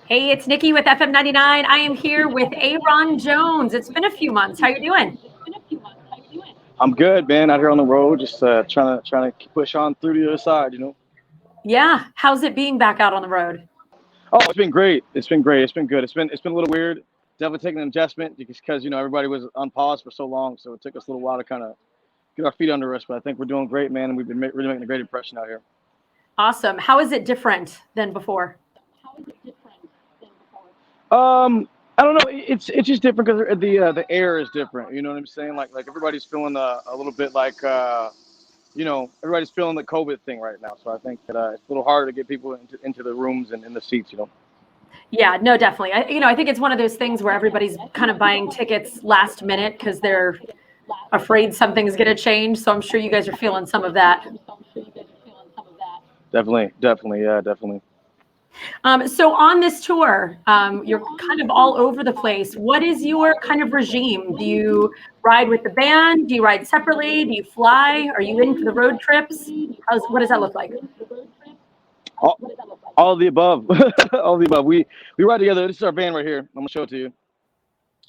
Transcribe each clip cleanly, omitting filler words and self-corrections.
Hey, it's Nikki with FM99. I am here with Ayron Jones. It's been a few months. How you doing? I'm good, man. Out here on the road, just trying to push on through to the other side. Yeah. How's it being back out on the road? Oh, it's been great. It's been great. It's been good. It's been a little weird. Definitely taking an adjustment because everybody was on pause for so long, so it took us a little while to kind of get our feet under us. But I think we're doing great, man, and we've been really making a great impression out here. Awesome. How is it different than before? I don't know. It's just different because the air is different. You know what I'm saying? Like everybody's feeling a little bit like everybody's feeling the COVID thing right now. So I think that it's a little harder to get people into the rooms and in the seats. Yeah, no, definitely. I think it's one of those things where everybody's kind of buying tickets last minute because they're afraid something's going to change. So I'm sure you guys are feeling some of that. Definitely, yeah, definitely. So on this tour, you're kind of all over the place. What is your kind of regime? Do you ride with the band? Do you ride separately? Do you fly? Are you in for the road trips? What does that look like? All of the above. All of the above. We ride together. This is our van right here. I'm gonna show it to you.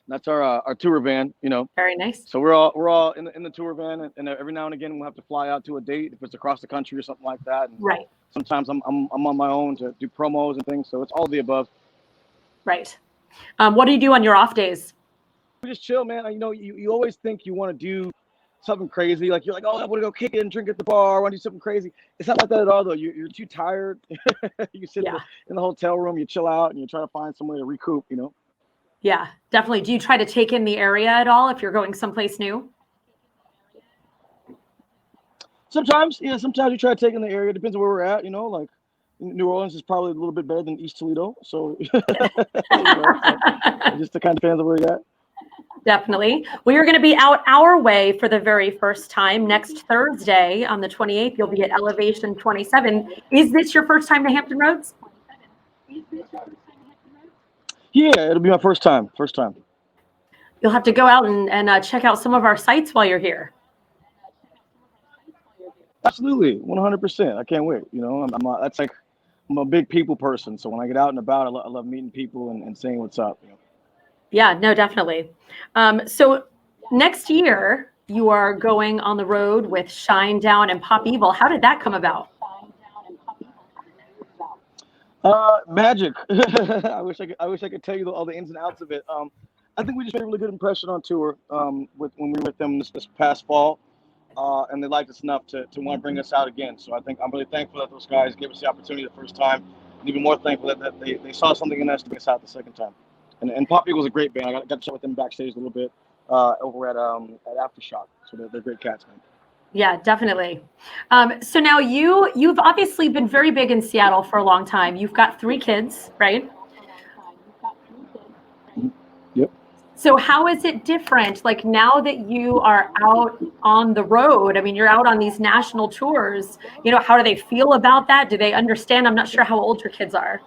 That's our tour van. Very nice. So we're all in the tour van, and every now and again we'll have to fly out to a date if it's across the country or something like that. And right. Sometimes I'm on my own to do promos and things. So it's all of the above. Right. What do you do on your off days? We just chill, man. You always think you want to do something crazy. Like you're like, oh, I want to go kick it and drink at the bar. I want to do something crazy. It's not like that at all, though. You're too tired. You sit in the hotel room, you chill out, and you try to find somewhere to recoup. Yeah, definitely. Do you try to take in the area at all if you're going someplace new? Sometimes you try to take in the area. Depends on where we're at. Like New Orleans is probably a little bit better than East Toledo. So, so it just kind of depends on where you're at. Definitely. Well, you're going to be out our way for the very first time next Thursday on the 28th. You'll be at Elevation 27. Is this your first time to Hampton Roads? Yeah, it'll be my first time. You'll have to go out and check out some of our sites while you're here. Absolutely, 100%. I can't wait. I'm a big people person. So when I get out and about, I love meeting people and saying what's up. Yeah, no, definitely. So next year you are going on the road with Shinedown and Pop Evil. How did that come about? Magic. I wish I could tell you all the ins and outs of it. I think we just made a really good impression on tour when we were with them this past fall, and they liked us enough to want to bring us out again. So I'm really thankful that those guys gave us the opportunity the first time, and even more thankful that they saw something in us to bring us out the second time. And Pop Eagle's a great band. I got to chat with them backstage a little bit over at Aftershock. So they're great cats, man. Yeah, definitely. So now you've obviously been very big in Seattle for a long time. You've got 3 kids, right? Yep. So how is it different? Like now that you are out on the road, I mean, you're out on these national tours, how do they feel about that? Do they understand? I'm not sure how old your kids are.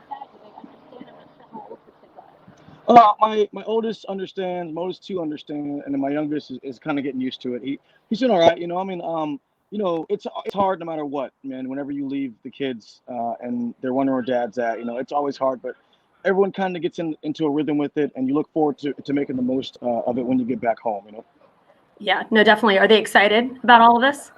My oldest understands, my oldest 2 understand, and then my youngest is kind of getting used to it. He's doing all right, it's hard no matter what, man. Whenever you leave the kids and they're wondering where dad's at, it's always hard, but everyone kind of gets into a rhythm with it, and you look forward to making the most of it when you get back home, Yeah, no, definitely. Are they excited about all of this?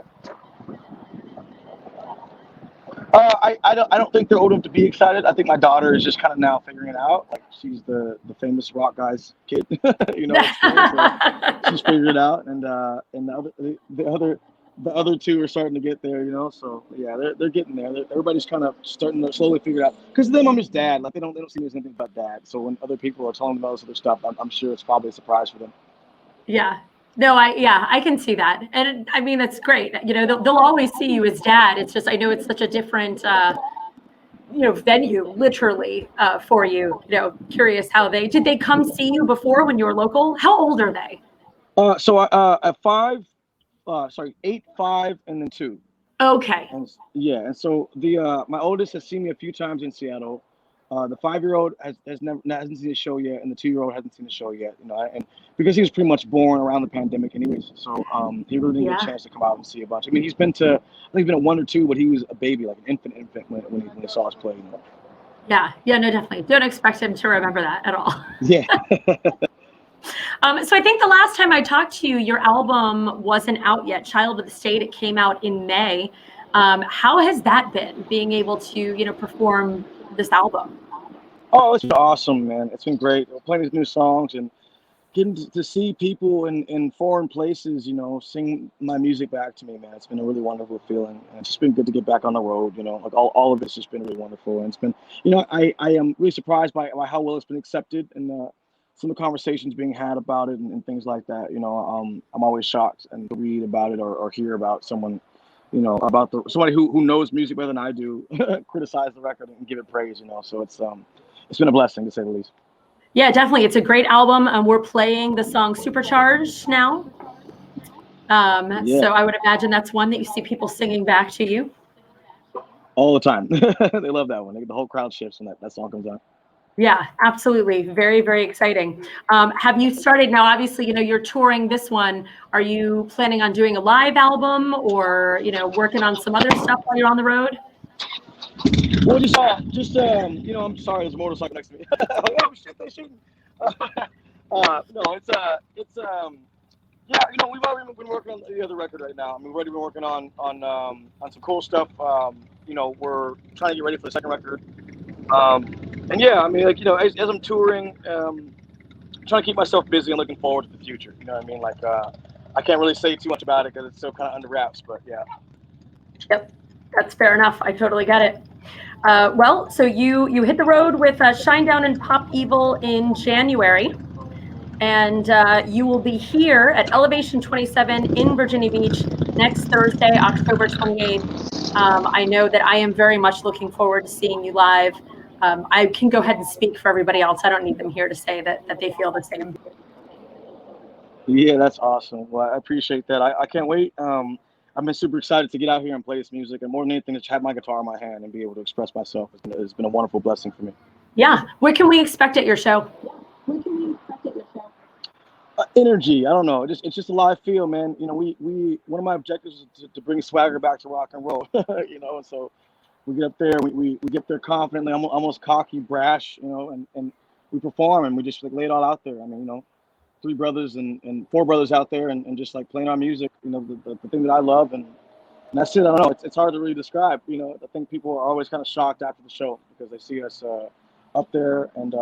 I don't think they're old enough to be excited. I think my daughter is just kind of now figuring it out. Like she's the famous rock guy's kid, so she's figured it out, and the other 2 are starting to get there, So yeah, they're getting there. Everybody's kind of starting to slowly figure it out. Because to them, I'm just dad. Like they don't see me as anything but dad. So when other people are telling them about this other stuff, I'm sure it's probably a surprise for them. Yeah. No, I can see that. And I mean, that's great. They'll always see you as dad. It's just, I know it's such a different, venue literally for you, curious how did they come see you before when you were local? How old are they? So at 8, 5, and then 2. Okay. And so my oldest has seen me a few times in Seattle. The 5-year-old hasn't seen the show yet, and the 2-year-old hasn't seen the show yet. And because he was pretty much born around the pandemic, anyways, so he really didn't get a chance to come out and see a bunch. I mean, I think he's been at 1 or 2, but he was a baby, like an infant when he saw us play. Yeah, no, definitely. Don't expect him to remember that at all. Yeah. So I think the last time I talked to you, your album wasn't out yet. Child of the State, it came out in May. How has that been, being able to, perform this album? Oh, it's been awesome, man. It's been great. We're playing these new songs and getting to see people in foreign places, sing my music back to me, man. It's been a really wonderful feeling. And it's just been good to get back on the road, like all of it's just been really wonderful. And it's been, I am really surprised by how well it's been accepted and some of the conversations being had about it and things like that. I'm always shocked and read about it or hear about someone, about somebody who knows music better than I do, criticize the record and give it praise, So it's been a blessing to say the least. Yeah, definitely. It's a great album. We're playing the song Supercharged now. So I would imagine that's one that you see people singing back to you. All the time. They love that one. The whole crowd shifts when that song comes on. Yeah, absolutely. Very, very exciting. Have you started now? Obviously, you're touring this one. Are you planning on doing a live album or, working on some other stuff while you're on the road? Well, I'm sorry, there's a motorcycle next to me. Oh shit, they're shooting. No, we've already been working on the other record right now. We've already been working on some cool stuff. We're trying to get ready for the second record. As I'm touring, trying to keep myself busy and looking forward to the future. You know what I mean? I can't really say too much about it because it's still kind of under wraps, but yeah. Yep, that's fair enough. I totally get it. So you hit the road with Shinedown and Pop Evil in January, and you will be here at Elevation 27 in Virginia Beach next Thursday, October 28th. I know that I am very much looking forward to seeing you live. I can go ahead and speak for everybody else. I don't need them here to say that they feel the same. Yeah, that's awesome. Well, I appreciate that. I can't wait. I've been super excited to get out here and play this music, and more than anything, to have my guitar in my hand and be able to express myself. It's been a wonderful blessing for me. Yeah. What can we expect at your show? Energy. I don't know. It's just a live feel, man. We one of my objectives is to bring swagger back to rock and roll. And so we get up there, we get there confidently, almost cocky, brash, and we perform and we just lay it all out there. I mean, 3 brothers and 4 brothers out there and just playing our music, the thing that I love, and that's it. I don't know. It's hard to really describe. I think people are always kind of shocked after the show because they see us up there, and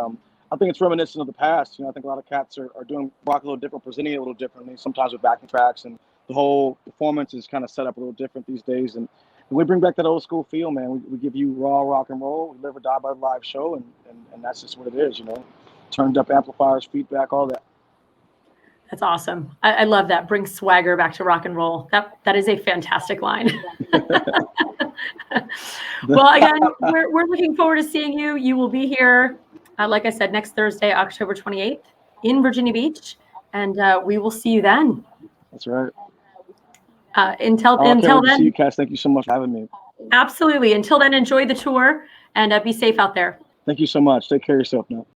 I think it's reminiscent of the past. I think a lot of cats are doing rock a little different, presenting it a little differently, sometimes with backing tracks, and the whole performance is kind of set up a little different these days. And we bring back that old school feel, man. We give you raw rock and roll. We live or die by the live show, and that's just what it is, Turned up amplifiers, feedback, all that. That's awesome. I love that. Bring swagger back to rock and roll. That is a fantastic line. Well, again, we're looking forward to seeing you. You will be here, like I said, next Thursday, October 28th in Virginia Beach, and we will see you then. That's right. Until then, see you, Cass. Thank you so much for having me. Absolutely. Until then, enjoy the tour and be safe out there. Thank you so much. Take care of yourself now.